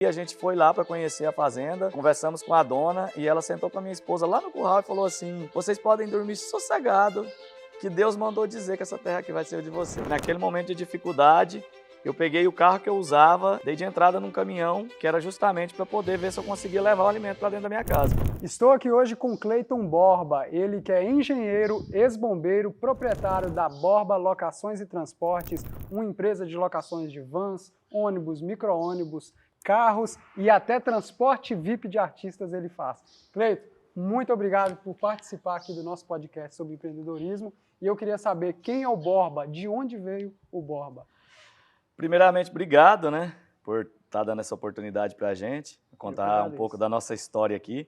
E a gente foi lá para conhecer a fazenda, conversamos com a dona e ela sentou com a minha esposa lá no curral e falou assim: vocês podem dormir sossegado, que Deus mandou dizer que essa terra aqui vai ser de vocês. Naquele momento de dificuldade, eu peguei o carro que eu usava, dei de entrada num caminhão, que era justamente para poder ver se eu conseguia levar o alimento para dentro da minha casa. Estou aqui hoje com Cleiton Borba, ele que é engenheiro, ex-bombeiro, proprietário da Borba Locações e Transportes, uma empresa de locações de vans, ônibus, micro-ônibus, carros e até transporte VIP de artistas ele faz. Cleiton, muito obrigado por participar aqui do nosso podcast sobre empreendedorismo e eu queria saber quem é o Borba, de onde veio o Borba? Primeiramente, obrigado, né, por estar dando essa oportunidade para a gente, contar um pouco da nossa história aqui.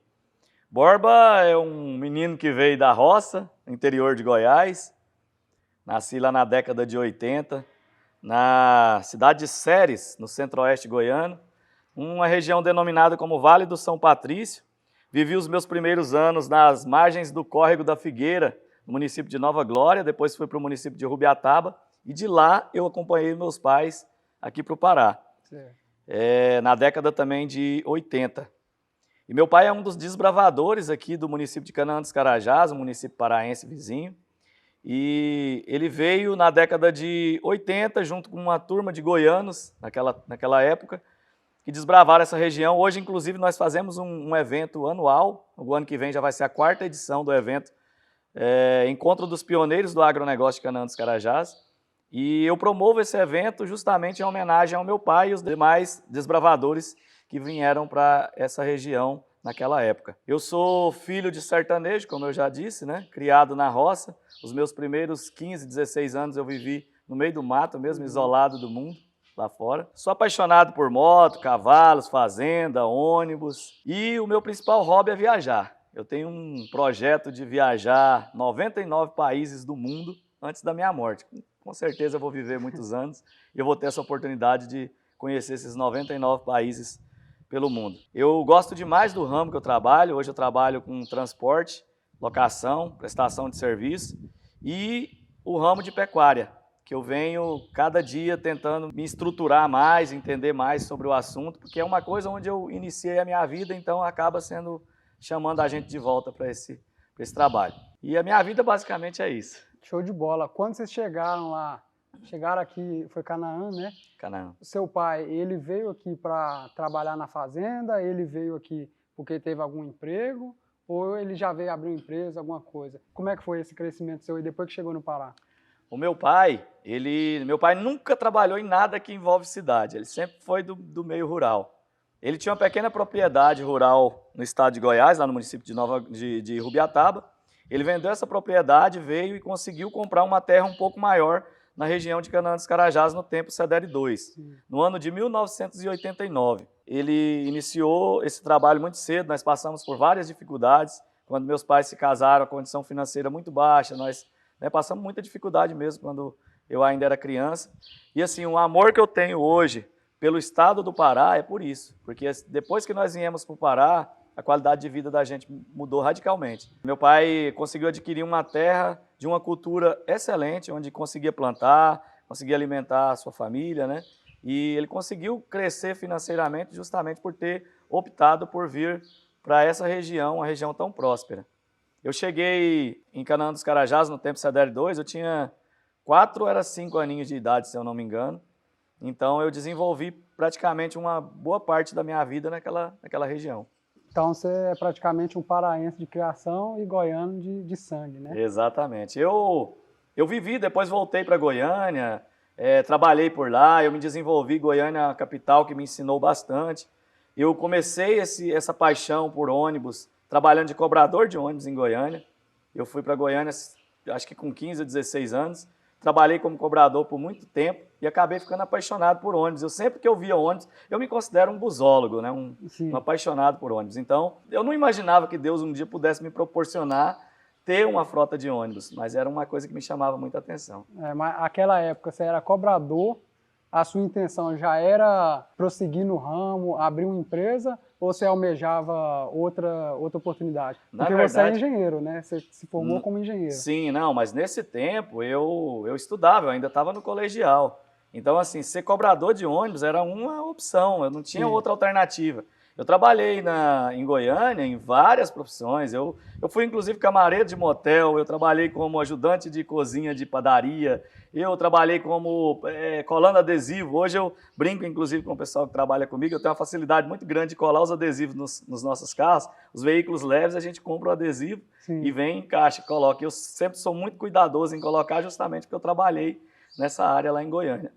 Borba é um menino que veio da roça, interior de Goiás. Nasci lá na década de 80, na cidade de Ceres, no centro-oeste goiano, uma região denominada como Vale do São Patrício. Vivi os meus primeiros anos nas margens do Córrego da Figueira, no município de Nova Glória, depois fui para o município de Rubiataba, e de lá eu acompanhei meus pais aqui para o Pará, na década também de 80. E meu pai é um dos desbravadores aqui do município de Canaã dos Carajás, um município paraense vizinho. E ele veio na década de 80, junto com uma turma de goianos, naquela época, que desbravaram essa região. Hoje, inclusive, nós fazemos um evento anual. O ano que vem já vai ser a 4ª edição do evento, Encontro dos Pioneiros do Agronegócio de Canaã dos Carajás. E eu promovo esse evento justamente em homenagem ao meu pai e os demais desbravadores que vieram para essa região naquela época. Eu sou filho de sertanejo, como eu já disse, né? Criado na roça. Os meus primeiros 15, 16 anos eu vivi no meio do mato, mesmo isolado do mundo, lá fora. Sou apaixonado por moto, cavalos, fazenda, ônibus. E o meu principal hobby é viajar. Eu tenho um projeto de viajar 99 países do mundo antes da minha morte. Com certeza eu vou viver muitos anos e eu vou ter essa oportunidade de conhecer esses 99 países pelo mundo. Eu gosto demais do ramo que eu trabalho. Hoje eu trabalho com transporte, locação, prestação de serviço e o ramo de pecuária, que eu venho cada dia tentando me estruturar mais, entender mais sobre o assunto, porque é uma coisa onde eu iniciei a minha vida, então acaba chamando a gente de volta para esse trabalho. E a minha vida basicamente é isso. Show de bola. Quando vocês chegaram lá, chegaram aqui, foi Canaã, né? Canaã. Seu pai, ele veio aqui para trabalhar na fazenda, ele veio aqui porque teve algum emprego, ou ele já veio abrir uma empresa, alguma coisa? Como é que foi esse crescimento seu e depois que chegou no Pará? O meu pai, meu pai nunca trabalhou em nada que envolve cidade, ele sempre foi do meio rural. Ele tinha uma pequena propriedade rural no estado de Goiás, lá no município de Rubiataba. Ele vendeu essa propriedade, veio e conseguiu comprar uma terra um pouco maior na região de Canaã dos Carajás, no tempo Cedere II, no ano de 1989. Ele iniciou esse trabalho muito cedo, nós passamos por várias dificuldades. Quando meus pais se casaram, a condição financeira muito baixa, nós passamos muita dificuldade mesmo quando eu ainda era criança. E assim, o amor que eu tenho hoje pelo estado do Pará é por isso, porque depois que nós viemos para o Pará, a qualidade de vida da gente mudou radicalmente. Meu pai conseguiu adquirir uma terra de uma cultura excelente, onde conseguia plantar, conseguia alimentar a sua família, né? E ele conseguiu crescer financeiramente justamente por ter optado por vir para essa região, uma região tão próspera. Eu cheguei em Canaã dos Carajás no tempo Cedere II, eu tinha 4 ou 5 aninhos de idade, se eu não me engano. Então eu desenvolvi praticamente uma boa parte da minha vida naquela região. Então você é praticamente um paraense de criação e goiano de sangue, né? Exatamente. Eu vivi, depois voltei para Goiânia, trabalhei por lá, eu me desenvolvi. Goiânia é uma capital que me ensinou bastante. Eu comecei essa paixão por ônibus, trabalhando de cobrador de ônibus em Goiânia. Eu fui para Goiânia, acho que com 15 ou 16 anos. Trabalhei como cobrador por muito tempo e acabei ficando apaixonado por ônibus. Eu sempre que eu via ônibus, eu me considero um busólogo, né? um apaixonado por ônibus. Então, eu não imaginava que Deus um dia pudesse me proporcionar ter uma frota de ônibus, mas era uma coisa que me chamava muita atenção. Mas naquela época você era cobrador, a sua intenção já era prosseguir no ramo, abrir uma empresa, ou você almejava outra oportunidade? Porque você é engenheiro, né? Você se formou como engenheiro. Sim, não, mas nesse tempo eu estudava, eu ainda estava no colegial. Então, assim, ser cobrador de ônibus era uma opção, eu não tinha Sim. outra alternativa. Eu trabalhei em Goiânia em várias profissões. Eu fui, inclusive, camareiro de motel, eu trabalhei como ajudante de cozinha de padaria, eu trabalhei como colando adesivo. Hoje eu brinco, inclusive, com o pessoal que trabalha comigo, eu tenho uma facilidade muito grande de colar os adesivos nos nossos carros. Os veículos leves, a gente compra o adesivo Sim. e vem, encaixa e coloca. Eu sempre sou muito cuidadoso em colocar, justamente porque eu trabalhei nessa área lá em Goiânia.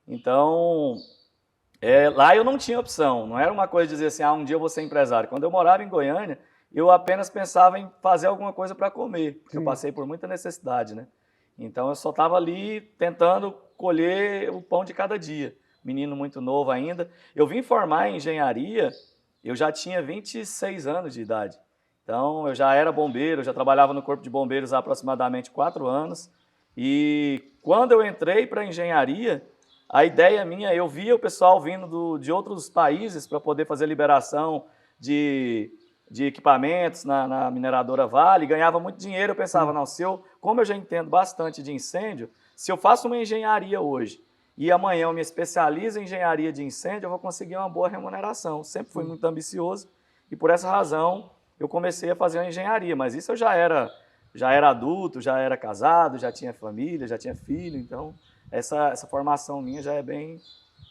Então, lá eu não tinha opção, não era uma coisa de dizer assim, um dia eu vou ser empresário. Quando eu morava em Goiânia, eu apenas pensava em fazer alguma coisa para comer, porque eu passei por muita necessidade, né? Então eu só estava ali tentando colher o pão de cada dia. Menino muito novo ainda. Eu vim formar em engenharia, eu já tinha 26 anos de idade. Então eu já era bombeiro, eu já trabalhava no Corpo de Bombeiros há aproximadamente 4 anos. E quando eu entrei para a engenharia, a ideia minha, eu via o pessoal vindo de outros países para poder fazer liberação de equipamentos na mineradora Vale, ganhava muito dinheiro. Eu pensava, não, como eu já entendo bastante de incêndio, se eu faço uma engenharia hoje e amanhã eu me especializo em engenharia de incêndio, eu vou conseguir uma boa remuneração. Sempre fui muito ambicioso e por essa razão eu comecei a fazer uma engenharia, mas isso eu já era adulto, já era casado, já tinha família, já tinha filho, então essa formação minha já é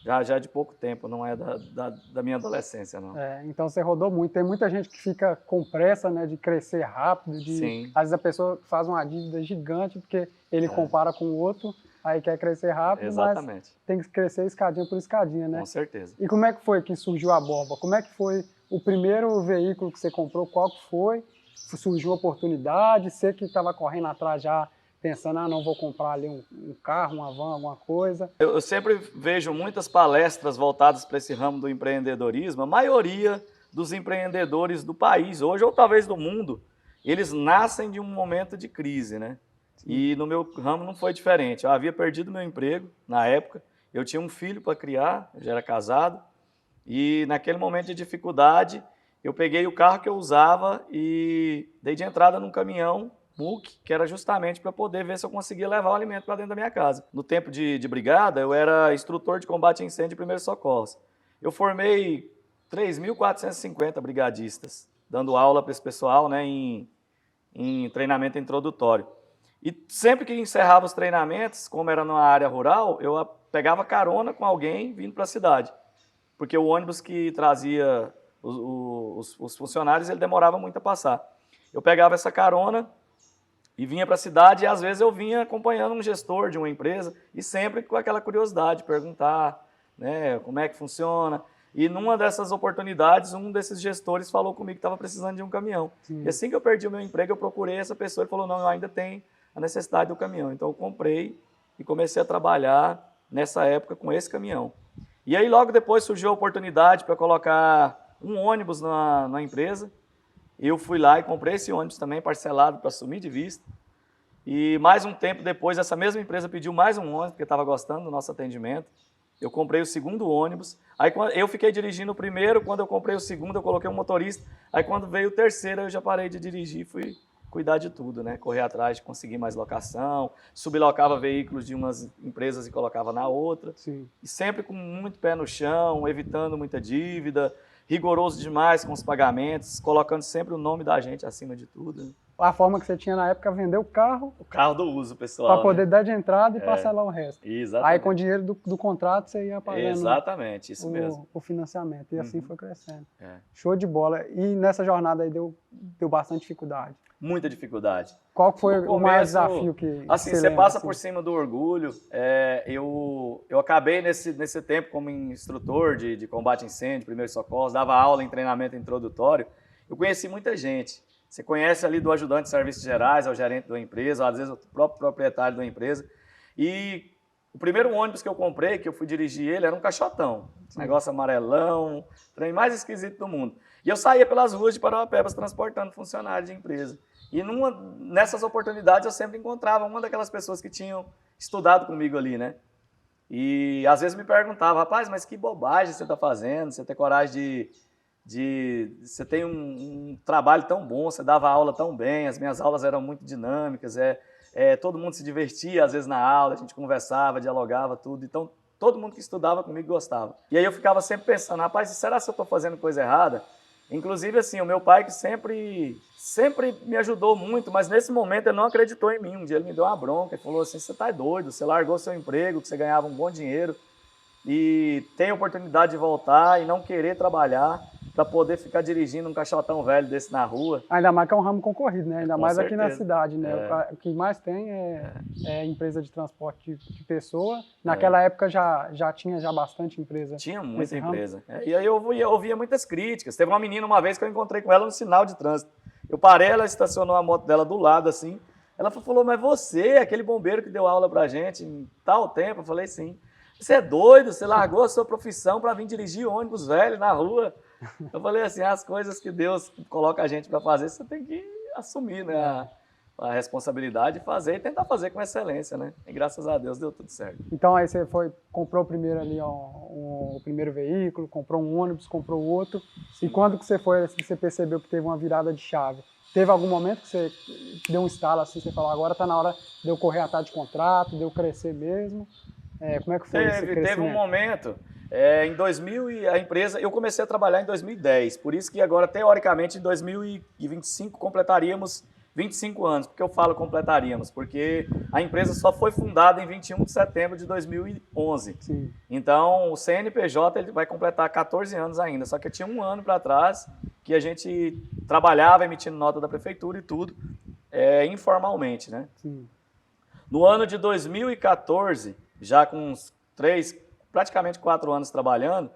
já é de pouco tempo, não é da minha adolescência, não. Então você rodou muito. Tem muita gente que fica com pressa, né, de crescer rápido, Sim. Às vezes a pessoa faz uma dívida gigante porque ele compara com o outro, aí quer crescer rápido, Exatamente. mas tem que crescer escadinha por escadinha, né? Com certeza. E como é que foi que surgiu a Borba? Como é que foi o primeiro veículo que você comprou? Qual que foi? Surgiu oportunidade? Você que estava correndo atrás já, pensando, não, vou comprar ali um carro, uma van, alguma coisa. Eu sempre vejo muitas palestras voltadas para esse ramo do empreendedorismo. A maioria dos empreendedores do país, hoje ou talvez do mundo, eles nascem de um momento de crise, né? E no meu ramo não foi diferente. Eu havia perdido meu emprego na época, eu tinha um filho para criar, eu já era casado, e naquele momento de dificuldade, eu peguei o carro que eu usava e dei de entrada num caminhão MUC, que era justamente para poder ver se eu conseguia levar o alimento para dentro da minha casa. No tempo de brigada, eu era instrutor de combate a incêndio e primeiros socorros. Eu formei 3.450 brigadistas, dando aula para esse pessoal, né, em treinamento introdutório. E sempre que encerrava os treinamentos, como era numa área rural, eu pegava carona com alguém vindo para a cidade. Porque o ônibus que trazia os funcionários, ele demorava muito a passar. Eu pegava essa carona e vinha para a cidade, e às vezes eu vinha acompanhando um gestor de uma empresa, e sempre com aquela curiosidade, perguntar, né, como é que funciona. E numa dessas oportunidades, um desses gestores falou comigo que estava precisando de um caminhão. Sim. E assim que eu perdi o meu emprego, eu procurei essa pessoa e falou, não, eu ainda tenho a necessidade do caminhão. Então eu comprei e comecei a trabalhar nessa época com esse caminhão. E aí logo depois surgiu a oportunidade para colocar um ônibus na empresa. Eu fui lá e comprei esse ônibus também, parcelado, para assumir de vista. E mais um tempo depois, essa mesma empresa pediu mais um ônibus, porque estava gostando do nosso atendimento. Eu comprei o segundo ônibus. Aí eu fiquei dirigindo o primeiro, quando eu comprei o segundo, eu coloquei um motorista. Aí quando veio o terceiro, eu já parei de dirigir e fui cuidar de tudo, né? Correr atrás de conseguir mais locação, sublocava veículos de umas empresas e colocava na outra. Sim. E sempre com muito pé no chão, evitando muita dívida, rigoroso demais com os pagamentos, colocando sempre o nome da gente acima de tudo, né? A forma que você tinha na época, vender o carro. O carro do uso, pessoal. Para poder dar de entrada e parcelar o resto. Exatamente. Aí com o dinheiro do contrato você ia pagando. Exatamente, isso mesmo. O financiamento. E assim foi crescendo. É. Show de bola. E nessa jornada aí deu bastante dificuldade. Muita dificuldade. Qual foi o maior desafio que assim, você passa por cima do orgulho. Eu acabei nesse tempo como instrutor de combate a incêndio, primeiros socorros, dava aula em treinamento introdutório. Eu conheci muita gente. Você conhece ali do ajudante de serviços gerais ao gerente da empresa, ou às vezes o próprio proprietário da empresa. E o primeiro ônibus que eu comprei, que eu fui dirigir ele, era um caixotão. Sim. Negócio amarelão, trem mais esquisito do mundo. E eu saía pelas ruas de Parauapebas transportando funcionários de empresa. E nessas oportunidades eu sempre encontrava uma daquelas pessoas que tinham estudado comigo ali, né? E às vezes me perguntava, rapaz, mas que bobagem você está fazendo, você tem coragem você tem um trabalho tão bom, você dava aula tão bem, as minhas aulas eram muito dinâmicas, todo mundo se divertia às vezes na aula, a gente conversava, dialogava, tudo. Então todo mundo que estudava comigo gostava. E aí eu ficava sempre pensando, rapaz, será que eu estou fazendo coisa errada? Inclusive, assim, o meu pai que sempre me ajudou muito, mas nesse momento ele não acreditou em mim. Um dia ele me deu uma bronca e falou assim, você tá doido, você largou seu emprego, que você ganhava um bom dinheiro e tem a oportunidade de voltar e não querer trabalhar para poder ficar dirigindo um caixotão velho desse na rua. Ainda mais que é um ramo concorrido, né? Ainda Com mais certeza. aqui na cidade, né? O que mais tem é empresa de transporte de pessoa. Naquela época já tinha bastante empresa. Tinha muita empresa. E aí eu ouvia muitas críticas. Teve uma menina uma vez que eu encontrei com ela no sinal de trânsito. Eu parei, ela estacionou a moto dela do lado, assim. Ela falou, mas você é aquele bombeiro que deu aula pra gente em tal tempo? Eu falei, sim. Você é doido? Você largou a sua profissão para vir dirigir ônibus velho na rua? Eu falei assim, as coisas que Deus coloca a gente para fazer, você tem que assumir, né, a responsabilidade de fazer e tentar fazer com excelência, né? E graças a Deus deu tudo certo. Então aí você comprou primeiro ali o primeiro veículo, comprou um ônibus, comprou outro. E quando que você foi, assim, você percebeu que teve uma virada de chave? Teve algum momento que você deu um estalo assim, você falou, agora está na hora de eu correr atrás de contrato, de eu crescer mesmo? Como é que foi esse crescimento? Teve um momento, em 2000, eu comecei a trabalhar em 2010, por isso que agora, teoricamente, em 2025 completaríamos 25 anos. Por que eu falo completaríamos? Porque a empresa só foi fundada em 21 de setembro de 2011. Sim. Então, o CNPJ ele vai completar 14 anos ainda, só que tinha um ano para trás que a gente trabalhava emitindo nota da prefeitura e tudo, informalmente, né? Sim. No ano de 2014, já com uns praticamente 4 anos trabalhando,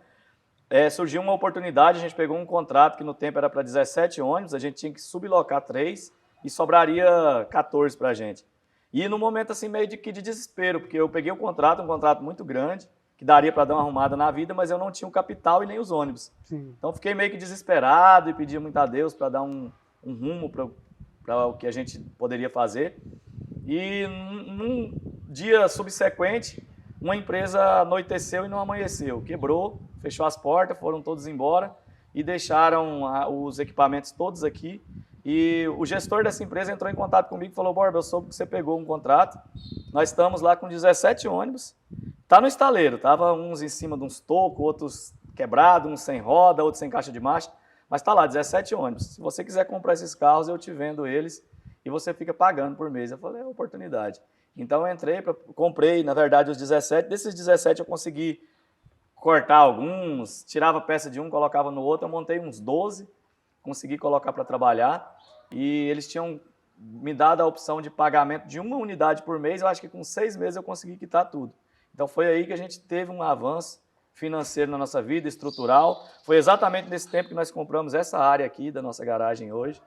surgiu uma oportunidade, a gente pegou um contrato que no tempo era para 17 ônibus, a gente tinha que sublocar 3 e sobraria 14 para a gente. E no momento assim meio de desespero, porque eu peguei um contrato muito grande, que daria para dar uma arrumada na vida, mas eu não tinha o capital e nem os ônibus. Sim. Então fiquei meio que desesperado e pedi muito a Deus para dar um rumo para o que a gente poderia fazer. E num dia subsequente, uma empresa anoiteceu e não amanheceu. Quebrou, fechou as portas, foram todos embora e deixaram os equipamentos todos aqui. E o gestor dessa empresa entrou em contato comigo e falou, Borba, eu soube que você pegou um contrato, nós estamos lá com 17 ônibus, tá no estaleiro, tava uns em cima de uns tocos, outros quebrados, uns sem roda, outros sem caixa de marcha, mas tá lá, 17 ônibus. Se você quiser comprar esses carros, eu te vendo eles e você fica pagando por mês. Eu falei, é oportunidade. Então eu entrei, comprei, na verdade, os 17, desses 17 eu consegui cortar alguns, tirava peça de um, colocava no outro, eu montei uns 12, consegui colocar para trabalhar e eles tinham me dado a opção de pagamento de uma unidade por mês. Eu acho que com 6 meses eu consegui quitar tudo. Então foi aí que a gente teve um avanço financeiro na nossa vida, estrutural. Foi exatamente nesse tempo que nós compramos essa área aqui da nossa garagem hoje,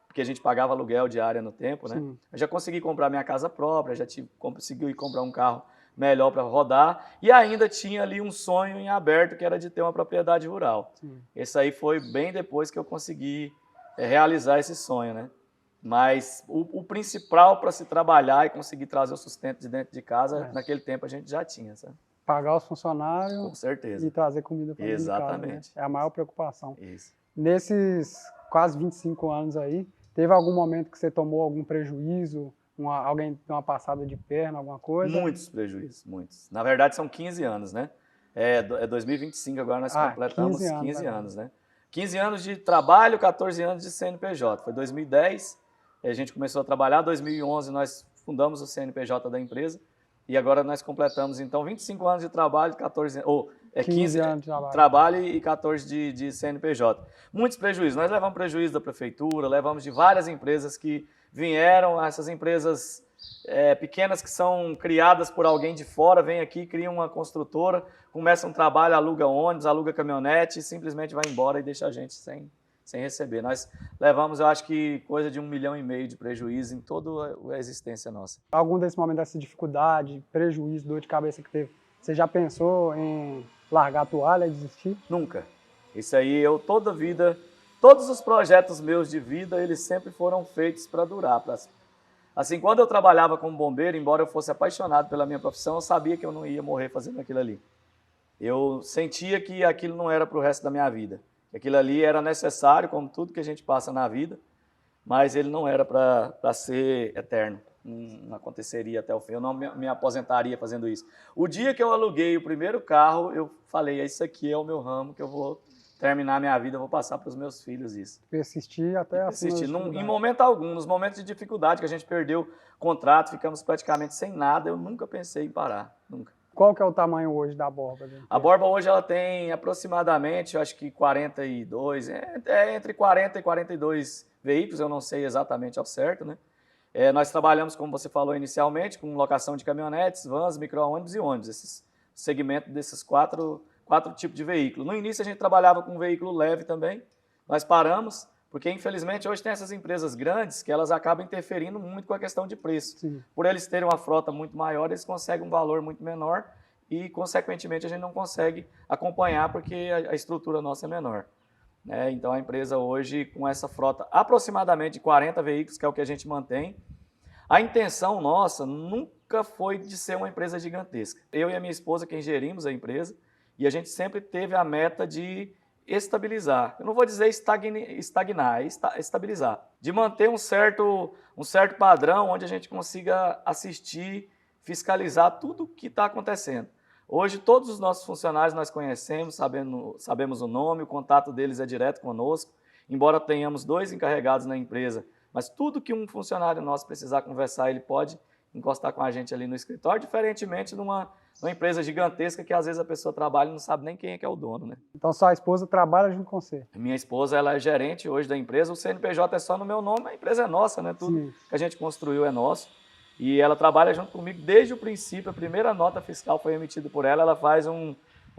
porque a gente pagava aluguel de área no tempo, né? Sim. Eu já consegui comprar minha casa própria, já consegui comprar um carro melhor para rodar e ainda tinha ali um sonho em aberto que era de ter uma propriedade rural. Sim. Esse aí foi bem depois que eu consegui realizar esse sonho, né? Mas o principal para se trabalhar e conseguir trazer o sustento de dentro de casa, naquele tempo a gente já tinha, sabe? Pagar os funcionários. Com certeza. E trazer comida para dentro de casa, né? Exatamente. É a maior preocupação. Isso. Nesses quase 25 anos aí, teve algum momento que você tomou algum prejuízo? Alguém deu uma passada de perna, alguma coisa? Muitos prejuízos, muitos. Na verdade, são 15 anos, né? É 2025, agora nós completamos 15 anos, né? 15 anos de trabalho, 14 anos de CNPJ. Foi 2010, a gente começou a trabalhar, 2011 nós fundamos o CNPJ da empresa e agora nós completamos, então, 25 anos de trabalho, 15 anos de trabalho e 14 de CNPJ. Muitos prejuízos. Nós levamos prejuízo da prefeitura, levamos de várias empresas que vieram, essas empresas pequenas que são criadas por alguém de fora, vem aqui, cria uma construtora, começa um trabalho, aluga ônibus, aluga caminhonete e simplesmente vai embora e deixa a gente sem receber. Nós levamos, eu acho que coisa de 1,5 milhão de prejuízo em toda a existência nossa. Algum desse momento dessa dificuldade, prejuízo, dor de cabeça que teve, você já pensou em largar a toalha, desistir? Nunca. Isso aí, toda a vida, todos os projetos meus de vida, eles sempre foram feitos para durar. Assim, quando eu trabalhava como bombeiro, embora eu fosse apaixonado pela minha profissão, eu sabia que eu não ia morrer fazendo aquilo ali. Eu sentia que aquilo não era para o resto da minha vida. Aquilo ali era necessário, como tudo que a gente passa na vida, mas ele não era para ser eterno. não aconteceria até o fim, eu não me aposentaria fazendo isso. O dia que eu aluguei o primeiro carro, eu falei, isso aqui é o meu ramo, que eu vou terminar minha vida, eu vou passar para os meus filhos isso. Persistir até a Persistir. Em momento algum, nos momentos de dificuldade que a gente perdeu contrato, ficamos praticamente sem nada, eu nunca pensei em parar, nunca. Qual que é o tamanho hoje da Borba? A Borba hoje ela tem aproximadamente, eu acho que 42, entre 40 e 42 veículos, eu não sei exatamente ao certo, né? Nós trabalhamos, como você falou inicialmente, com locação de caminhonetes, vans, micro-ônibus e ônibus, esses segmentos desses quatro tipos de veículo. No início a gente trabalhava com veículo leve também, nós paramos, porque infelizmente hoje tem essas empresas grandes que elas acabam interferindo muito com a questão de preço. Sim. Por eles terem uma frota muito maior, eles conseguem um valor muito menor e, consequentemente, a gente não consegue acompanhar porque a estrutura nossa é menor. Então, a empresa hoje, com essa frota aproximadamente de 40 veículos, que é o que a gente mantém, a intenção nossa nunca foi de ser uma empresa gigantesca. Eu e a minha esposa, quem gerimos a empresa, e a gente sempre teve a meta de estabilizar. Eu não vou dizer estagnar, estabilizar. De manter um certo padrão onde a gente consiga assistir, fiscalizar tudo o que está acontecendo. Hoje, todos os nossos funcionários nós conhecemos, sabemos o nome, o contato deles é direto conosco, embora tenhamos 2 encarregados na empresa, mas tudo que um funcionário nosso precisar conversar, ele pode encostar com a gente ali no escritório, diferentemente de uma empresa gigantesca que às vezes a pessoa trabalha e não sabe nem quem é que é o dono, né? Então, sua esposa trabalha junto com você? Minha esposa, ela é gerente hoje da empresa, o CNPJ é só no meu nome, a empresa é nossa, né? Tudo Sim. que a gente construiu é nosso. E ela trabalha junto comigo desde o princípio, a primeira nota fiscal foi emitida por ela, ela faz um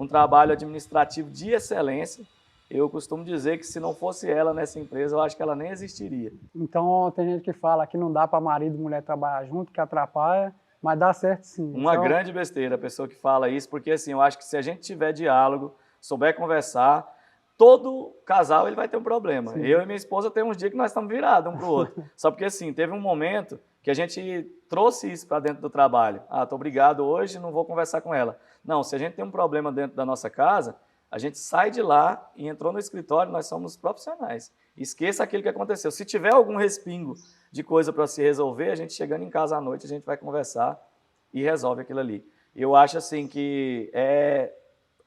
trabalho administrativo de excelência. Eu costumo dizer que se não fosse ela nessa empresa, eu acho que ela nem existiria. Então, tem gente que fala que não dá para marido e mulher trabalhar junto, que atrapalha, mas dá certo sim. Uma grande besteira a pessoa que fala isso, porque assim, eu acho que se a gente tiver diálogo, souber conversar, todo casal ele vai ter um problema. Sim. Eu e minha esposa temos uns dias que nós estamos virados um para o outro. Só porque assim, teve um momento que a gente trouxe isso para dentro do trabalho. Estou brigado hoje, não vou conversar com ela. Não, se a gente tem um problema dentro da nossa casa, a gente sai de lá e entrou no escritório, nós somos profissionais. Esqueça aquilo que aconteceu. Se tiver algum respingo de coisa para se resolver, a gente chegando em casa à noite, a gente vai conversar e resolve aquilo ali. Eu acho assim que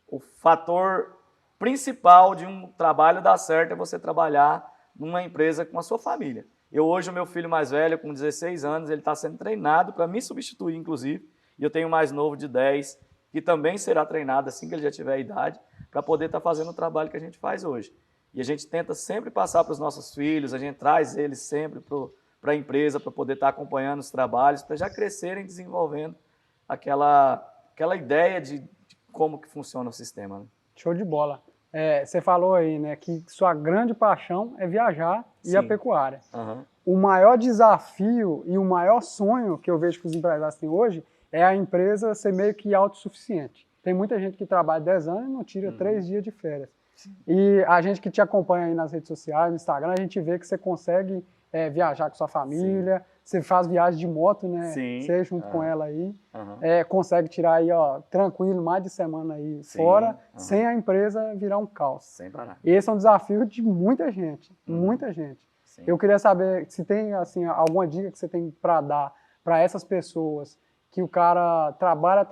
o fator principal de um trabalho dar certo é você trabalhar numa empresa com a sua família. Hoje, o meu filho mais velho, com 16 anos, ele está sendo treinado para me substituir, inclusive, e eu tenho um mais novo de 10, que também será treinado assim que ele já tiver a idade, para poder estar fazendo o trabalho que a gente faz hoje. E a gente tenta sempre passar para os nossos filhos, a gente traz eles sempre para a empresa, para poder estar acompanhando os trabalhos, para já crescerem desenvolvendo aquela ideia de como que funciona o sistema. Né? Show de bola. Você falou aí, né, que sua grande paixão é viajar e a pecuária. Uhum. O maior desafio e o maior sonho que eu vejo que os empresários têm hoje é a empresa ser meio que autossuficiente. Tem muita gente que trabalha 10 anos e não tira 3 dias de férias. Sim. E a gente que te acompanha aí nas redes sociais, no Instagram, a gente vê que você consegue viajar com sua família, você faz viagem de moto, né? Sim. Você junto com ela aí, uhum. Consegue tirar aí, ó, tranquilo, mais de semana aí fora, sem a empresa virar um caos. Sem parar. Esse é um desafio de muita gente, muita gente. Sim. Eu queria saber se tem assim, alguma dica que você tem para dar para essas pessoas que o cara trabalha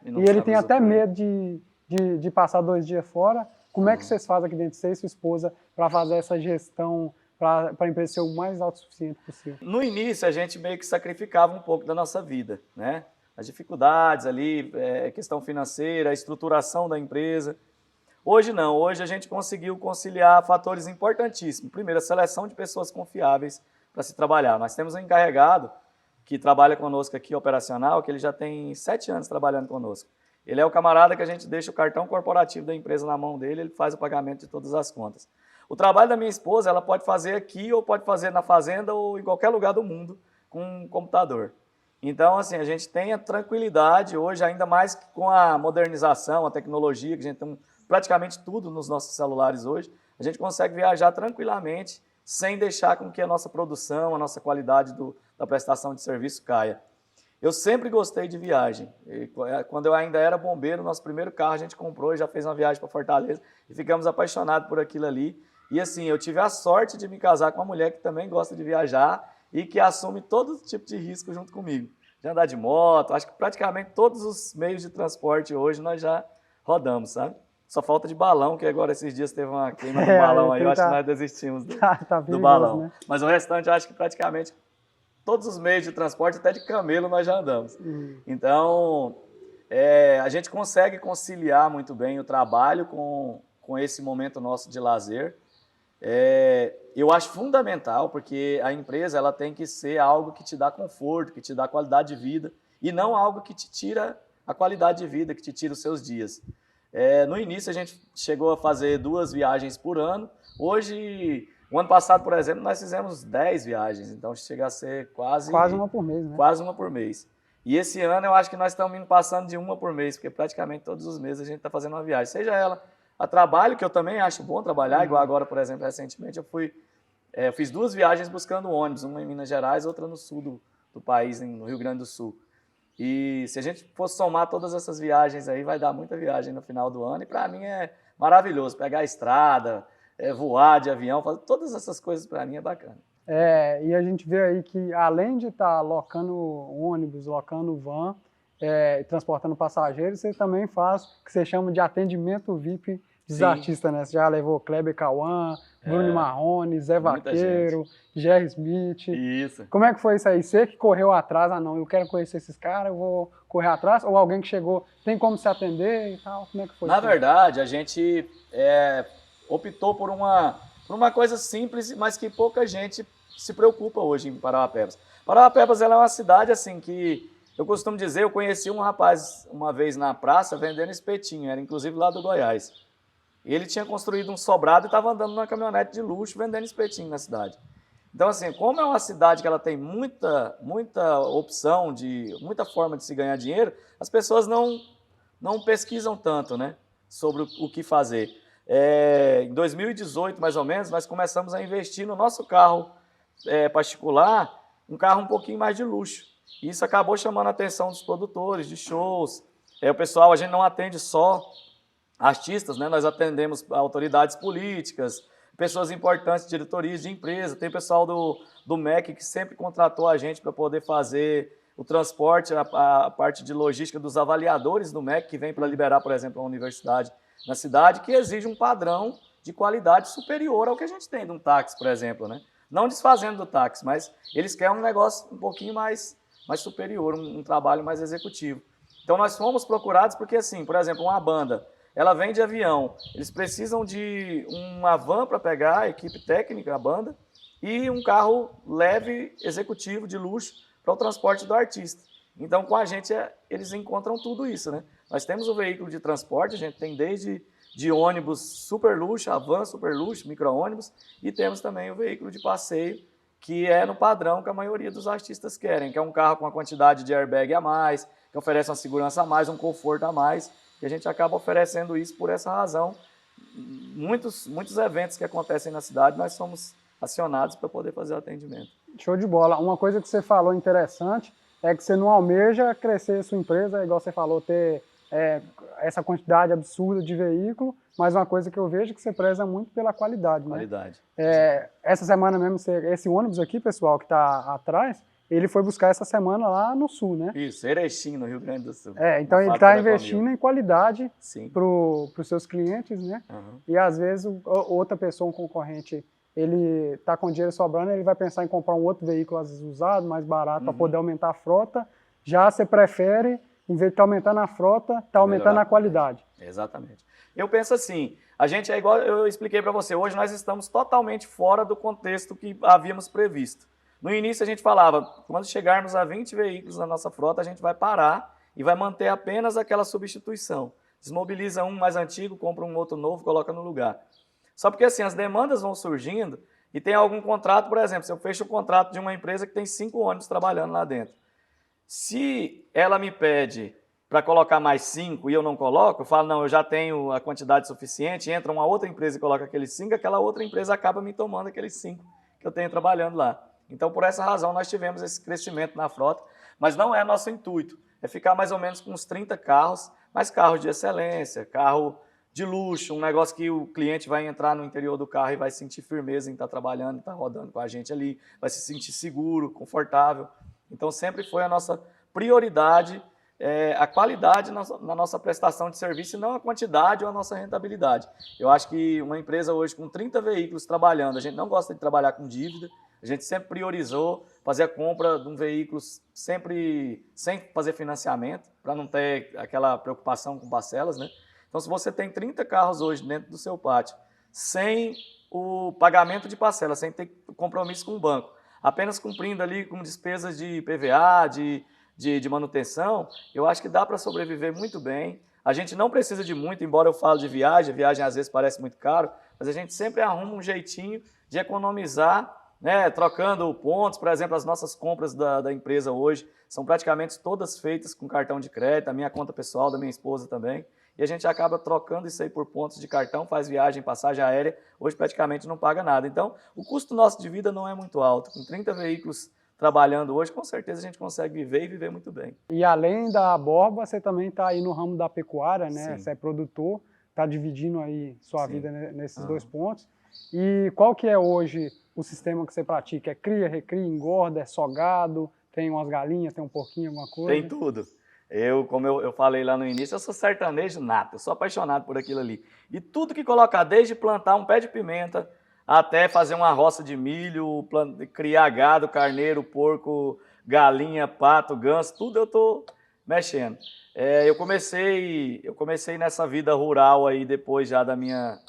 e ele tem até medo de passar 2 dias fora. Como é que vocês fazem aqui dentro de você e sua esposa para fazer essa gestão para a empresa ser o mais autossuficiente possível? No início, a gente meio que sacrificava um pouco da nossa vida, né? As dificuldades ali, questão financeira, a estruturação da empresa. Hoje não, hoje a gente conseguiu conciliar fatores importantíssimos. Primeiro, a seleção de pessoas confiáveis para se trabalhar. Nós temos um encarregado que trabalha conosco aqui, operacional, que ele já tem 7 anos trabalhando conosco. Ele é o camarada que a gente deixa o cartão corporativo da empresa na mão dele, ele faz o pagamento de todas as contas. O trabalho da minha esposa, ela pode fazer aqui ou pode fazer na fazenda ou em qualquer lugar do mundo com um computador. Então, assim, a gente tem a tranquilidade hoje, ainda mais com a modernização, a tecnologia, que a gente tem praticamente tudo nos nossos celulares hoje, a gente consegue viajar tranquilamente sem deixar com que a nossa produção, a nossa qualidade da prestação de serviço caia. Eu sempre gostei de viagem. Quando eu ainda era bombeiro, nosso primeiro carro a gente comprou e já fez uma viagem para Fortaleza e ficamos apaixonados por aquilo ali. E assim, eu tive a sorte de me casar com uma mulher que também gosta de viajar e que assume todo tipo de risco junto comigo. De andar de moto, acho que praticamente todos os meios de transporte hoje nós já rodamos, sabe? Só falta de balão, que agora esses dias teve uma queima do balão aí, eu acho que nós desistimos tá do perigoso, balão. né? Mas o restante eu acho que praticamente todos os meios de transporte, até de camelo, nós já andamos. Então, a gente consegue conciliar muito bem o trabalho com esse momento nosso de lazer. Eu acho fundamental, porque a empresa ela tem que ser algo que te dá conforto, que te dá qualidade de vida, e não algo que te tira a qualidade de vida, que te tira os seus dias. No início a gente chegou a fazer 2 viagens por ano. Hoje, o ano passado, por exemplo, nós fizemos 10 viagens, então chega a ser quase uma por mês, né? Quase uma por mês. E esse ano eu acho que nós estamos indo passando de uma por mês, porque praticamente todos os meses a gente está fazendo uma viagem, seja ela a trabalho, que eu também acho bom trabalhar, igual agora, por exemplo, recentemente eu fiz 2 viagens buscando ônibus, uma em Minas Gerais, outra no sul do país, no Rio Grande do Sul. E se a gente fosse somar todas essas viagens aí, vai dar muita viagem no final do ano, e para mim é maravilhoso, pegar a estrada, voar de avião, fazer todas essas coisas para mim é bacana. E a gente vê aí que além de estar locando ônibus, locando van, transportando passageiros, você também faz o que você chama de atendimento VIP dos artistas, né? Você já levou Kleber Cauã, Bruno Marrone, Zé Vaqueiro, Jerry Smith. Isso. Como é que foi isso aí? Você que correu atrás, não, eu quero conhecer esses caras, eu vou correr atrás? Ou alguém que chegou, tem como se atender e tal? Como é que foi isso? Na verdade, a gente optou por uma coisa simples, mas que pouca gente se preocupa hoje em Parauapebas. Parauapebas ela é uma cidade assim que, eu costumo dizer, eu conheci um rapaz uma vez na praça vendendo espetinho, era inclusive lá do Goiás. Ele tinha construído um sobrado e estava andando numa caminhonete de luxo vendendo espetinho na cidade. Então, assim, como é uma cidade que ela tem muita opção, muita forma de se ganhar dinheiro, as pessoas não pesquisam tanto, né, sobre o que fazer. Em 2018, mais ou menos, nós começamos a investir no nosso carro particular, um carro um pouquinho mais de luxo. E isso acabou chamando a atenção dos produtores, de shows. O pessoal, a gente não atende só artistas, né? Nós atendemos autoridades políticas, pessoas importantes, diretorias de empresa, tem pessoal do MEC que sempre contratou a gente para poder fazer o transporte, a parte de logística dos avaliadores do MEC, que vem para liberar, por exemplo, a universidade na cidade, que exige um padrão de qualidade superior ao que a gente tem de um táxi, por exemplo, né? Não desfazendo do táxi, mas eles querem um negócio um pouquinho mais superior, um trabalho mais executivo. Então nós fomos procurados porque, assim, por exemplo, uma banda, ela vem de avião, eles precisam de uma van para pegar a equipe técnica, a banda, e um carro leve, executivo, de luxo, para o transporte do artista. Então, com a gente, eles encontram tudo isso, né? Nós temos o veículo de transporte, a gente tem desde de ônibus super luxo, a van super luxo, micro-ônibus, e temos também o veículo de passeio, que é no padrão que a maioria dos artistas querem, que é um carro com uma quantidade de airbag a mais, que oferece uma segurança a mais, um conforto a mais, e a gente acaba oferecendo isso por essa razão. Muitos eventos que acontecem na cidade, nós somos acionados para poder fazer o atendimento. Show de bola. Uma coisa que você falou interessante é que você não almeja crescer a sua empresa, igual você falou, ter essa quantidade absurda de veículo, mas uma coisa que eu vejo é que você preza muito pela qualidade. Qualidade. Né? Essa semana mesmo, esse ônibus aqui, pessoal, que está atrás, ele foi buscar essa semana lá no sul, né? Isso, Erechim, no Rio Grande do Sul. Então ele está investindo em qualidade para os seus clientes, né? Uhum. E às vezes outra pessoa, um concorrente, ele está com dinheiro sobrando, ele vai pensar em comprar um outro veículo, às vezes usado, mais barato, para poder aumentar a frota. Já você prefere, em vez de estar aumentando a frota, está aumentando a qualidade. Exatamente. Eu penso assim, a gente é igual eu expliquei para você, hoje nós estamos totalmente fora do contexto que havíamos previsto. No início a gente falava, quando chegarmos a 20 veículos na nossa frota, a gente vai parar e vai manter apenas aquela substituição. Desmobiliza um mais antigo, compra um outro novo, coloca no lugar. Só porque assim, as demandas vão surgindo e tem algum contrato, por exemplo, se eu fecho um contrato de uma empresa que tem 5 ônibus trabalhando lá dentro. Se ela me pede para colocar mais 5 e eu não coloco, eu falo, não, eu já tenho a quantidade suficiente, entra uma outra empresa e coloca aqueles 5, aquela outra empresa acaba me tomando aqueles 5 que eu tenho trabalhando lá. Então, por essa razão, nós tivemos esse crescimento na frota, mas não é nosso intuito, é ficar mais ou menos com uns 30 carros, mas carros de excelência, carro de luxo, um negócio que o cliente vai entrar no interior do carro e vai sentir firmeza em estar trabalhando, estar rodando com a gente ali, vai se sentir seguro, confortável. Então sempre foi a nossa prioridade, a qualidade na nossa prestação de serviço e não a quantidade ou a nossa rentabilidade. Eu acho que uma empresa hoje com 30 veículos trabalhando, a gente não gosta de trabalhar com dívida, a gente sempre priorizou fazer a compra de um veículo sempre sem fazer financiamento, para não ter aquela preocupação com parcelas, né? Então, se você tem 30 carros hoje dentro do seu pátio, sem o pagamento de parcelas, sem ter compromisso com o banco, apenas cumprindo ali com despesas de PVA, de manutenção, eu acho que dá para sobreviver muito bem. A gente não precisa de muito, embora eu fale de viagem, a viagem às vezes parece muito caro, mas a gente sempre arruma um jeitinho de economizar, né, trocando pontos. Por exemplo, as nossas compras da empresa hoje são praticamente todas feitas com cartão de crédito, a minha conta pessoal, da minha esposa também, e a gente acaba trocando isso aí por pontos de cartão, faz viagem, passagem aérea, hoje praticamente não paga nada. Então, o custo nosso de vida não é muito alto. Com 30 veículos trabalhando hoje, com certeza a gente consegue viver e viver muito bem. E além da Borba, você também está aí no ramo da pecuária, né? Sim. Você é produtor, está dividindo aí sua Sim. vida nesses dois pontos. E qual que é hoje o sistema que você pratica? É cria, recria, engorda, é sogado, tem umas galinhas, tem um porquinho, alguma coisa? Tem tudo. Como eu falei lá no início, eu sou sertanejo nato, eu sou apaixonado por aquilo ali. E tudo que colocar, desde plantar um pé de pimenta, até fazer uma roça de milho, criar gado, carneiro, porco, galinha, pato, ganso, tudo eu estou mexendo. Eu comecei nessa vida rural aí depois já da minha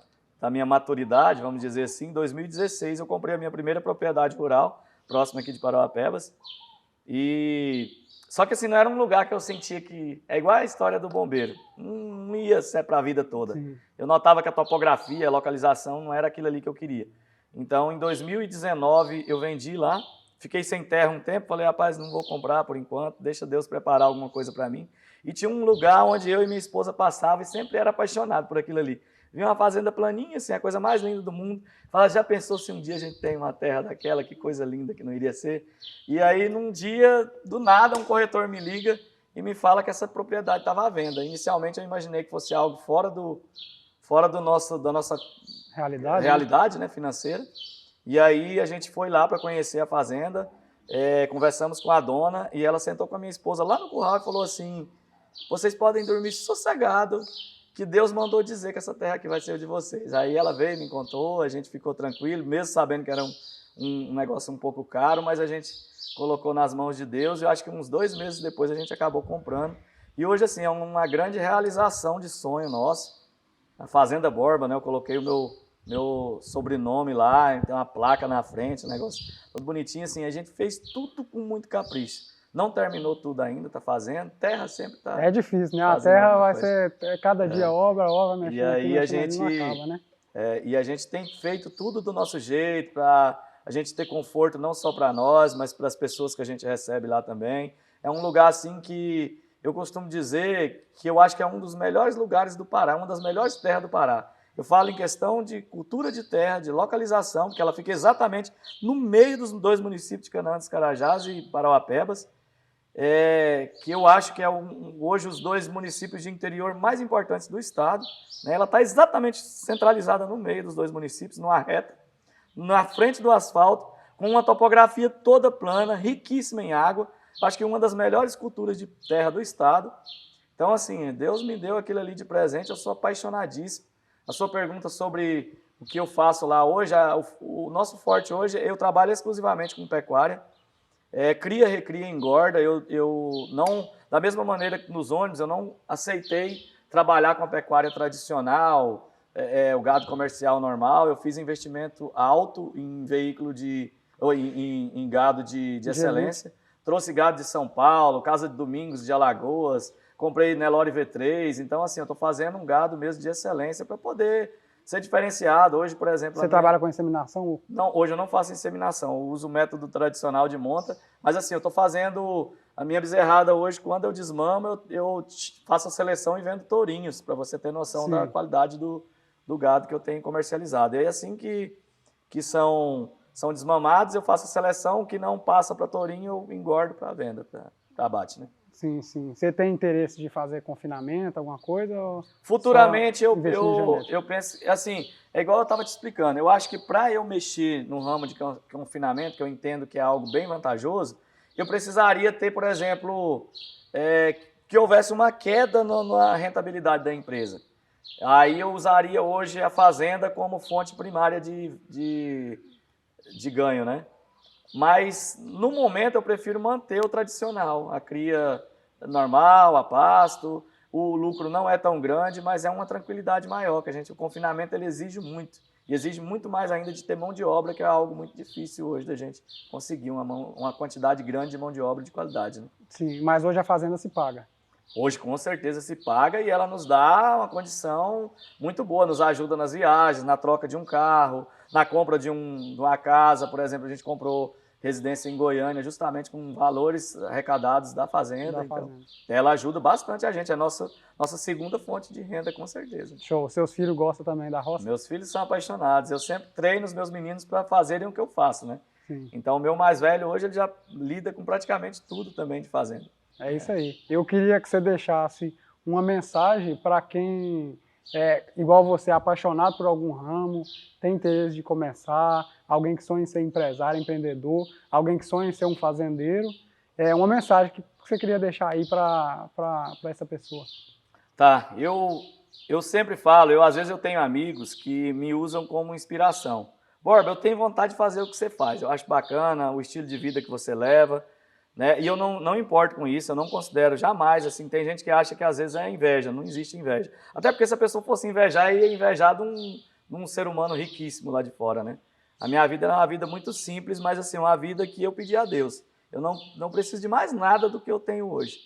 maturidade, vamos dizer assim. Em 2016 eu comprei a minha primeira propriedade rural, próxima aqui de Parauapebas. Só que assim, não era um lugar que eu sentia que... É igual a história do bombeiro. Não ia ser para a vida toda. Sim. Eu notava que a topografia, a localização não era aquilo ali que eu queria. Então, em 2019, eu vendi lá. Fiquei sem terra um tempo. Falei, rapaz, não vou comprar por enquanto. Deixa Deus preparar alguma coisa para mim. E tinha um lugar onde eu e minha esposa passavam e sempre era apaixonado por aquilo ali. Vi uma fazenda planinha, assim, a coisa mais linda do mundo. Fala, já pensou se um dia a gente tem uma terra daquela? Que coisa linda que não iria ser. E aí, num dia, do nada, um corretor me liga e me fala que essa propriedade estava à venda. Inicialmente, eu imaginei que fosse algo fora da nossa realidade, né, financeira. E aí, a gente foi lá para conhecer a fazenda, conversamos com a dona e ela sentou com a minha esposa lá no curral e falou assim, vocês podem dormir sossegado, que Deus mandou dizer que essa terra aqui vai ser de vocês. Aí ela veio, me contou, a gente ficou tranquilo, mesmo sabendo que era um negócio um pouco caro, mas a gente colocou nas mãos de Deus e eu acho que uns 2 meses depois a gente acabou comprando. E hoje, assim, é uma grande realização de sonho nosso. A Fazenda Borba, né? Eu coloquei o meu sobrenome lá, tem uma placa na frente, um negócio todo bonitinho, assim. A gente fez tudo com muito capricho. Não terminou tudo ainda, está fazendo. Terra sempre está. É difícil, né? A terra vai ser cada dia obra, mexendo. E aí mexendo, não acaba, né? E a gente tem feito tudo do nosso jeito para a gente ter conforto não só para nós, mas para as pessoas que a gente recebe lá também. É um lugar assim que eu costumo dizer que eu acho que é um dos melhores lugares do Pará, uma das melhores terras do Pará. Eu falo em questão de cultura de terra, de localização, porque ela fica exatamente no meio dos 2 municípios de Canaã dos Carajás e Parauapebas. Que eu acho que é hoje os 2 municípios de interior mais importantes do estado, né? Ela está exatamente centralizada no meio dos 2 municípios, numa reta, na frente do asfalto, com uma topografia toda plana, riquíssima em água. Acho que uma das melhores culturas de terra do estado. Então, assim, Deus me deu aquilo ali de presente, eu sou apaixonadíssimo. A sua pergunta sobre o que eu faço lá hoje, o nosso forte hoje, eu trabalho exclusivamente com pecuária. Cria, recria, engorda. Eu não, da mesma maneira que nos ônibus, eu não aceitei trabalhar com a pecuária tradicional, o gado comercial normal. Eu fiz investimento alto em veículo em gado de excelência. Trouxe gado de São Paulo, Casa de Domingos de Alagoas, comprei Nelore V3. Então, assim, eu estou fazendo um gado mesmo de excelência para poder ser diferenciado. Hoje, por exemplo... Você trabalha com inseminação? Não, hoje eu não faço inseminação, eu uso o método tradicional de monta, mas assim, eu estou fazendo a minha bezerrada hoje, quando eu desmamo, eu faço a seleção e vendo tourinhos, para você ter noção da qualidade do gado que eu tenho comercializado. E aí, assim que são desmamados, eu faço a seleção, que não passa para tourinho, eu engordo para venda, para abate, né? Sim, sim. Você tem interesse de fazer confinamento, alguma coisa? Ou Futuramente só investir em genética? eu penso, assim, é igual eu estava te explicando, eu acho que para eu mexer no ramo de confinamento, que eu entendo que é algo bem vantajoso, eu precisaria ter, por exemplo, que houvesse uma queda na rentabilidade da empresa. Aí eu usaria hoje a fazenda como fonte primária de ganho, né? Mas no momento eu prefiro manter o tradicional, a cria normal, a pasto. O lucro não é tão grande, mas é uma tranquilidade maior, que o confinamento ele exige muito. E exige muito mais ainda de ter mão de obra, que é algo muito difícil hoje da gente conseguir uma quantidade grande de mão de obra de qualidade, né? Sim, mas hoje a fazenda se paga. Hoje, com certeza, se paga e ela nos dá uma condição muito boa, nos ajuda nas viagens, na troca de um carro, na compra de uma casa. Por exemplo, a gente comprou residência em Goiânia justamente com valores arrecadados da fazenda. Então, ela ajuda bastante a gente, é a nossa segunda fonte de renda, com certeza. Show. Seus filhos gostam também da roça? Meus filhos são apaixonados. Eu sempre treino os meus meninos para fazerem o que eu faço, né? Sim. Então, o meu mais velho hoje ele já lida com praticamente tudo também de fazenda. É isso aí. Eu queria que você deixasse uma mensagem para quem é igual você, apaixonado por algum ramo, tem interesse de começar, alguém que sonha em ser empresário, empreendedor, alguém que sonha em ser um fazendeiro. É uma mensagem que você queria deixar aí para essa pessoa. Tá, eu sempre falo, às vezes eu tenho amigos que me usam como inspiração. Borba, eu tenho vontade de fazer o que você faz, eu acho bacana o estilo de vida que você leva, né? E eu não importo com isso, eu não considero jamais, assim, tem gente que acha que às vezes é inveja, não existe inveja. Até porque se a pessoa fosse invejar, ia invejar de um ser humano riquíssimo lá de fora, né? A minha vida era uma vida muito simples, mas assim, uma vida que eu pedi a Deus. Eu não preciso de mais nada do que eu tenho hoje.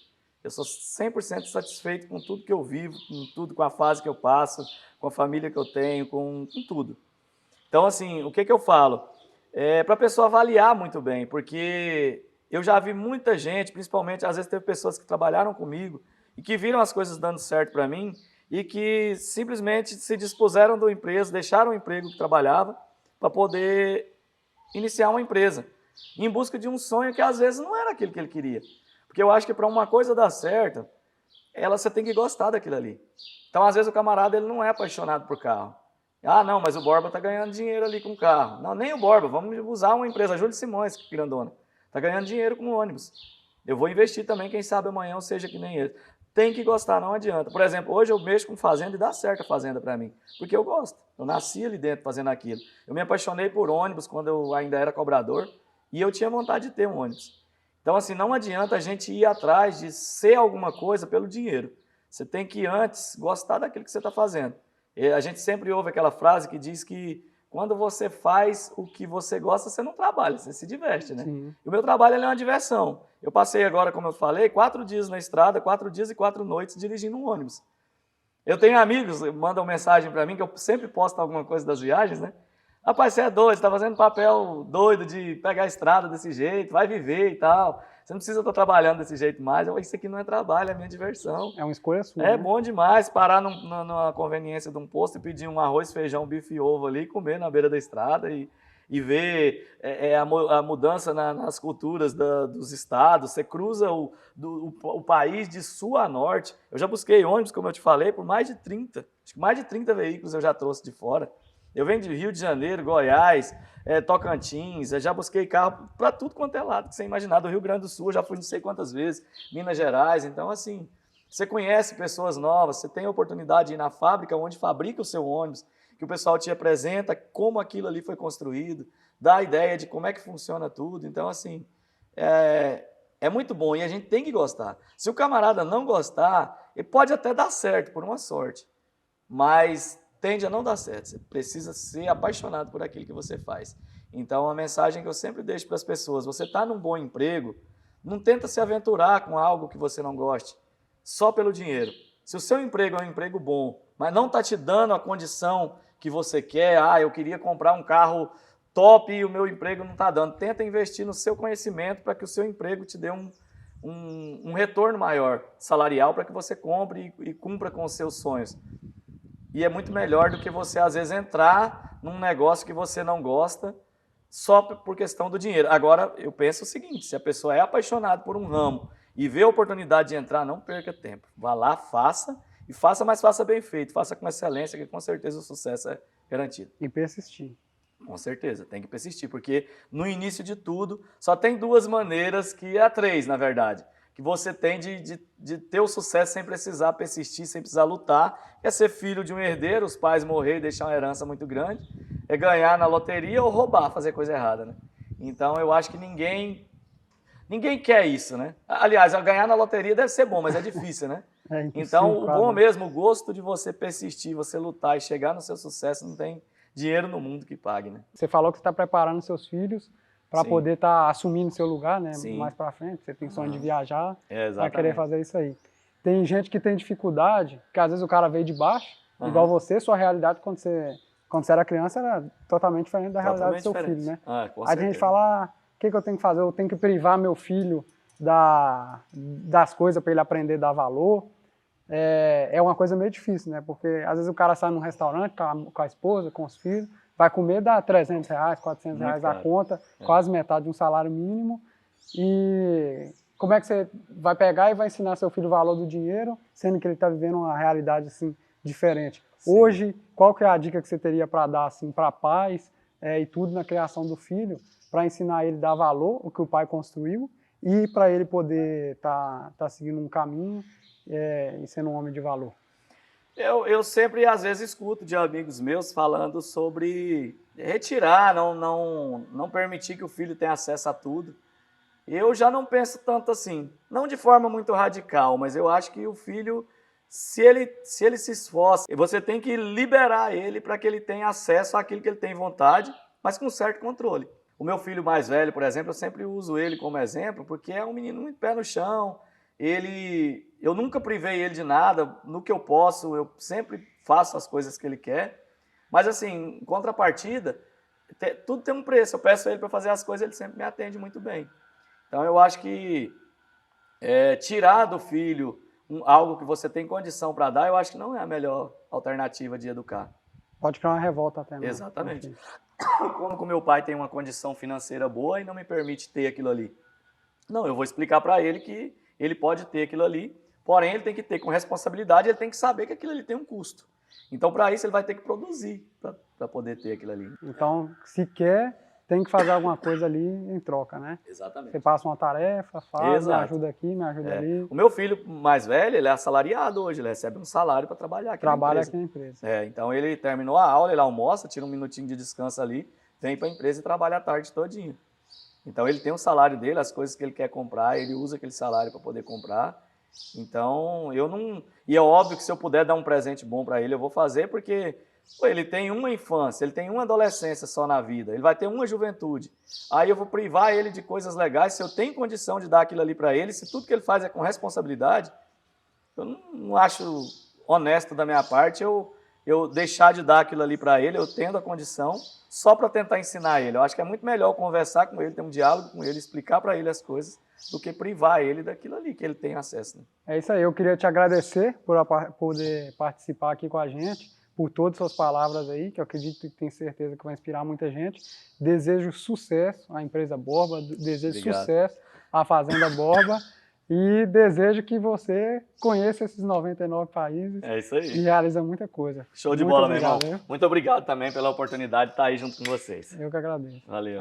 Eu sou 100% satisfeito com tudo que eu vivo, com tudo, com a fase que eu passo, com a família que eu tenho, com tudo. Então, assim, o que eu falo? É para a pessoa avaliar muito bem, porque eu já vi muita gente, principalmente, às vezes teve pessoas que trabalharam comigo e que viram as coisas dando certo para mim e que simplesmente se dispuseram da empresa, deixaram o emprego que trabalhava para poder iniciar uma empresa, em busca de um sonho que às vezes não era aquilo que ele queria. Porque eu acho que para uma coisa dar certo, você tem que gostar daquilo ali. Então, às vezes, o camarada ele não é apaixonado por carro. Ah, não, mas o Borba está ganhando dinheiro ali com o carro. Não, nem o Borba, vamos usar uma empresa, a Júlia Simões, que é grandona. Está ganhando dinheiro com o ônibus. Eu vou investir também, quem sabe amanhã eu seja que nem ele. Tem que gostar, não adianta. Por exemplo, hoje eu mexo com fazenda e dá certo a fazenda para mim, porque eu gosto. Eu nasci ali dentro fazendo aquilo. Eu me apaixonei por ônibus quando eu ainda era cobrador e eu tinha vontade de ter um ônibus. Então, assim, não adianta a gente ir atrás de ser alguma coisa pelo dinheiro. Você tem que antes gostar daquilo que você está fazendo. E a gente sempre ouve aquela frase que diz que quando você faz o que você gosta, você não trabalha, você se diverte, né? Sim. E o meu trabalho é uma diversão. Eu passei agora, como eu falei, 4 dias na estrada, 4 dias e 4 noites dirigindo um ônibus. Eu tenho amigos que mandam mensagem para mim, que eu sempre posto alguma coisa das viagens, né? Rapaz, você é doido, você está fazendo papel doido de pegar a estrada desse jeito, vai viver e tal. Você não precisa estar trabalhando desse jeito mais. Isso aqui não é trabalho, é minha diversão. É uma escolha sua. É né? bom demais parar numa conveniência de um posto e pedir um arroz, feijão, bife e ovo ali, comer na beira da estrada e ver a mudança nas culturas dos estados. Você cruza o país de sul a norte. Eu já busquei ônibus, como eu te falei, por mais de 30. Acho que mais de 30 veículos eu já trouxe de fora. Eu venho de Rio de Janeiro, Goiás, Tocantins, eu já busquei carro para tudo quanto é lado que você imaginar. Do Rio Grande do Sul, eu já fui não sei quantas vezes, Minas Gerais. Então, assim, você conhece pessoas novas, você tem a oportunidade de ir na fábrica onde fabrica o seu ônibus, que o pessoal te apresenta como aquilo ali foi construído, dá a ideia de como é que funciona tudo. Então, assim, é muito bom e a gente tem que gostar. Se o camarada não gostar, ele pode até dar certo, por uma sorte, mas tende a não dar certo. Você precisa ser apaixonado por aquilo que você faz. Então, a mensagem que eu sempre deixo para as pessoas, você está num bom emprego, não tenta se aventurar com algo que você não goste, só pelo dinheiro. Se o seu emprego é um emprego bom, mas não está te dando a condição que você quer, eu queria comprar um carro top e o meu emprego não está dando, tenta investir no seu conhecimento para que o seu emprego te dê um retorno maior salarial para que você compre e cumpra com os seus sonhos. E é muito melhor do que você, às vezes, entrar num negócio que você não gosta só por questão do dinheiro. Agora, eu penso o seguinte, se a pessoa é apaixonada por um ramo e vê a oportunidade de entrar, não perca tempo. Vá lá, faça, e faça, mas faça bem feito, faça com excelência, que com certeza o sucesso é garantido. E persistir. Com certeza, tem que persistir, porque no início de tudo, só tem duas maneiras, que é três, na verdade, que você tem de ter o sucesso sem precisar persistir, sem precisar lutar, é ser filho de um herdeiro, os pais morrer e deixar uma herança muito grande, é ganhar na loteria ou roubar, fazer coisa errada, né? Então eu acho que ninguém quer isso, né? Aliás, ganhar na loteria deve ser bom, mas é difícil, né? É impossível, Então o bom quase. mesmo, o gosto de você persistir, você lutar e chegar no seu sucesso, não tem dinheiro no mundo que pague, né? Você falou que você está preparando seus filhos para Sim. poder estar assumindo seu lugar, né? Sim. Mais para frente, você tem sonho de viajar, É, vai querer exatamente. fazer isso aí. Tem gente que tem dificuldade, que às vezes o cara veio de baixo, Aham. igual você, sua realidade quando você era criança era totalmente diferente da realidade do seu Totalmente filho, né? Ah, com Aí a gente certeza. fala, o que eu tenho que fazer? Eu tenho que privar meu filho das coisas para ele aprender a dar valor. É uma coisa meio difícil, né? Porque às vezes o cara sai num restaurante com a esposa, com os filhos, vai comer, dá R$300, R$400 Muito a caro. conta, quase metade de um salário mínimo. E como é que você vai pegar e vai ensinar seu filho o valor do dinheiro, sendo que ele está vivendo uma realidade assim diferente? Sim. Hoje, qual que é a dica que você teria para dar assim para pais e tudo na criação do filho, para ensinar ele a dar valor, o que o pai construiu, e para ele poder tá seguindo um caminho e sendo um homem de valor? Eu sempre, às vezes, escuto de amigos meus falando sobre retirar, não permitir que o filho tenha acesso a tudo. Eu já não penso tanto assim, não de forma muito radical, mas eu acho que o filho, se ele se esforça, você tem que liberar ele para que ele tenha acesso àquilo que ele tem vontade, mas com certo controle. O meu filho mais velho, por exemplo, eu sempre uso ele como exemplo, porque é um menino muito pé no chão. Eu nunca privei ele de nada, no que eu posso, eu sempre faço as coisas que ele quer. Mas assim, em contrapartida, tudo tem um preço. Eu peço a ele para fazer as coisas, ele sempre me atende muito bem. Então eu acho que tirar do filho algo que você tem condição para dar, eu acho que não é a melhor alternativa de educar. Pode criar uma revolta até, né? Exatamente. Como que o meu pai tem uma condição financeira boa e não me permite ter aquilo ali? Não, eu vou explicar para ele que ele pode ter aquilo ali, porém ele tem que ter com responsabilidade, ele tem que saber que aquilo ali tem um custo. Então, para isso, ele vai ter que produzir para poder ter aquilo ali. Então, se quer, tem que fazer alguma coisa ali em troca, né? Exatamente. Você passa uma tarefa, faz, me Exato. ajuda aqui, me ajuda ali. O meu filho mais velho, ele é assalariado hoje, ele recebe um salário para trabalhar aqui Trabalha na aqui empresa. na empresa. Então, ele terminou a aula, ele almoça, tira um minutinho de descanso ali, vem para a empresa e trabalha a tarde todinha. Então, ele tem o salário dele, as coisas que ele quer comprar, ele usa aquele salário para poder comprar. Então, eu não... E é óbvio que se eu puder dar um presente bom para ele, eu vou fazer, porque ele tem uma infância, ele tem uma adolescência só na vida, ele vai ter uma juventude. Aí eu vou privar ele de coisas legais, se eu tenho condição de dar aquilo ali para ele, se tudo que ele faz é com responsabilidade, eu não acho honesto da minha parte eu deixar de dar aquilo ali para ele, eu tendo a condição, só para tentar ensinar ele. Eu acho que é muito melhor conversar com ele, ter um diálogo com ele, explicar para ele as coisas, do que privar ele daquilo ali que ele tem acesso. Né? É isso aí, eu queria te agradecer por poder participar aqui com a gente, por todas as suas palavras aí, que eu acredito que tenho certeza que vai inspirar muita gente. Desejo sucesso à empresa Borba, desejo Obrigado. sucesso à Fazenda Borba e desejo que você conheça esses 99 países É isso aí. e realize muita coisa. Show de Muito bola, meu irmão. obrigado, viu? Muito obrigado também pela oportunidade de estar aí junto com vocês. Eu que agradeço. Valeu.